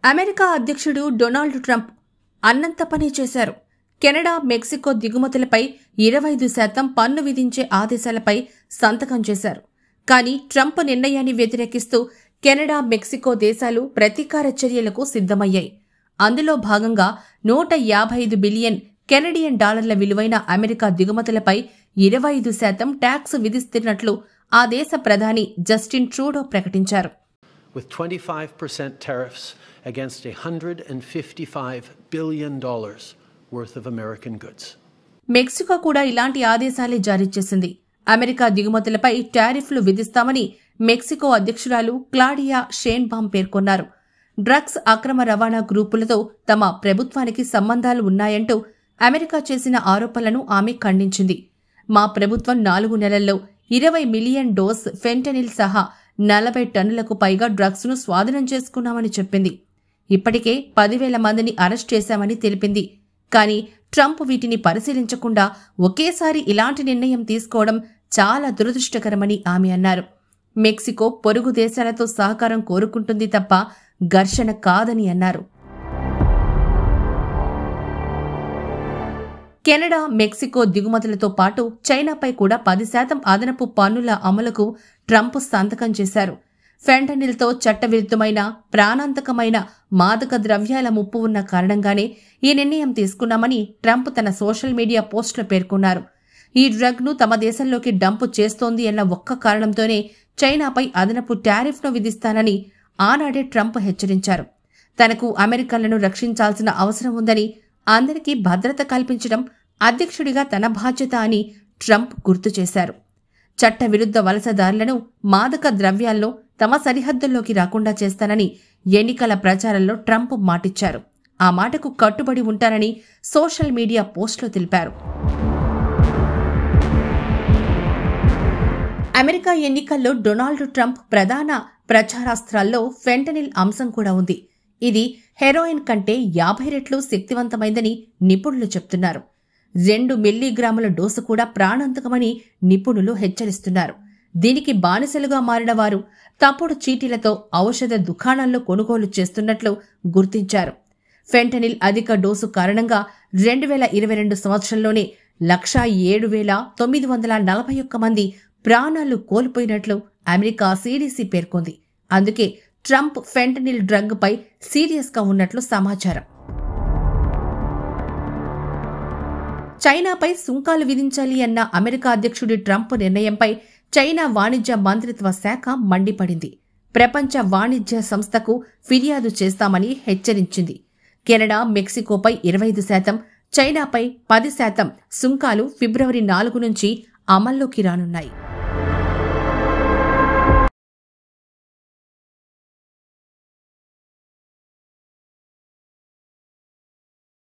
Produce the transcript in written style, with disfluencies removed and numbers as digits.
America అధ్యక్షుడు Donald Trump అన్నంత పని చేశారు. కెనడా, మెక్సికో దిగుమతులపై 25% పన్ను విధించే ఆదేశాలపై సంతకం చేశారు. కానీ ట్రంప్ నిర్ణయాన్ని వ్యతిరేకిస్తూ కెనడా, మెక్సికో దేశాలు ప్రతీకార చర్యలకు సిద్ధమయ్యాయి. అందులో భాగంగా 155 బిలియన్ కెనడియన్ డాలర్ల విలువైన అమెరికా దిగుమతులపై 25% ట్యాక్స్ విధిస్తున్నట్లు ఆ దేశ ప్రధాని జస్టిన్ ట్రూడో ప్రకటించారు. With 25% tariffs against $155 billion worth of American goods. Mexico కూడా ఇలాంటి ఆదేశాలే జారీ చేసింది. అమెరికా దిగుమతులపై టారిఫ్లు విధిస్తామని మెక్సికో అధ్యక్షురాలు క్లాడియా షేన్బామ్ పేర్కొన్నారు. డ్రగ్స్ అక్రమ రవాణా గ్రూపులతో తమ ప్రభుత్వానికి సంబంధాలు ఉన్నాయంటూ అమెరికా చేసిన ఆరోపణలను ఆమె ఖండించింది. మా ప్రభుత్వం 4 నెలల్లో 20 మిలియన్ డోస్ ఫెంటనిల్ సహా 40 టన్నులకు పైగా డ్రగ్స్ ను స్వాధీనం చేసుకున్నామని చెప్పింది. ఇప్పటికే 10,000 మందిని అరెస్ట్ చేశామని తెలిపింది. కానీ ట్రంప్ వీటిని పరిశీలించకుండా ఒకేసారి ఇలాంటి నిర్ణయం తీసుకోవడం చాలా దురదృష్టకరమని ఆమె అన్నారు. మెక్సికో పొరుగు దేశాలతో సహకారం కోరుకుంటుంది తప్ప ఘర్షణ కాదని అన్నారు. కెనడా, మెక్సికో దిగుమతులతో పాటు చైనాపై కూడా 10% అదనపు పన్నుల అమలుకు ట్రంప్ సంతకం చేశారు. ఫెంటనిల్తో చట్టవిరుద్ధమైన, ప్రాణాంతకమైన మాదక ద్రవ్యాల ముప్పు ఉన్న కారణంగానే ఈ నిర్ణయం తీసుకున్నామని ట్రంప్ తన సోషల్ మీడియా పోస్టులో పేర్కొన్నారు. ఈ డ్రగ్ను తమ దేశంలోకి డంప్ చేస్తోంది అన్న ఒక్క కారణంతోనే చైనాపై అదనపు టారిఫ్ను విధిస్తానని ఆనాడే ట్రంప్ హెచ్చరించారు. తనకు అమెరికన్లను రక్షించాల్సిన అవసరం ఉందని, అందరికీ భద్రత కల్పించడం అధ్యక్షుడిగా తన బాధ్యత అని ట్రంప్ గుర్తు చేశారు. చట్టవిరుద్ధ వలసదారులను, మాదక ద్రవ్యాలను తమ సరిహద్దుల్లోకి రాకుండా చేస్తానని ఎన్నికల ప్రచారంలో ట్రంప్ మాటిచ్చారు. ఆ మాటకు కట్టుబడి ఉంటారని సోషల్ మీడియా పోస్టులో తెలిపారు. అమెరికా ఎన్నికల్లో డొనాల్డ్ ట్రంప్ ప్రధాన ప్రచారాస్త్రాల్లో ఫెంటనిల్ అంశం కూడా ఉంది. ఇది హెరోయిన్ కంటే 50 రెట్లు శక్తివంతమైందని నిపుణులు చెప్తున్నారు. 2 మిల్లీగ్రాముల డోసు కూడా ప్రాణాంతకమని నిపుణులు హెచ్చరిస్తున్నారు. దీనికి బానిసలుగా మారిన వారు తప్పుడు చీటీలతో ఔషధ దుకాణాల్లో కొనుగోలు చేస్తున్నట్లు గుర్తించారు. ఫెంటనిల్ అధిక డోసు కారణంగా 2022 సంవత్సరంలోనే 107,941 మంది ప్రాణాలు కోల్పోయినట్లు అమెరికా CDC పేర్కొంది. అందుకే ట్రంప్ ఫెంటనిల్ డ్రగ్ పై సీరియస్ గా ఉన్నట్లు సమాచారం. చైనాపై సుంకాలు విధించాలి అన్న అమెరికా అధ్యక్షుడి ట్రంప్ నిర్ణయంపై చైనా వాణిజ్య మంత్రిత్వ శాఖ మండిపడింది. ప్రపంచ వాణిజ్య సంస్థకు ఫిర్యాదు చేస్తామని హెచ్చరించింది. కెనడా, మెక్సికోపై 25%, చైనాపై 10% సుంకాలు ఫిబ్రవరి 4 నుంచి అమల్లోకి రానున్నాయి.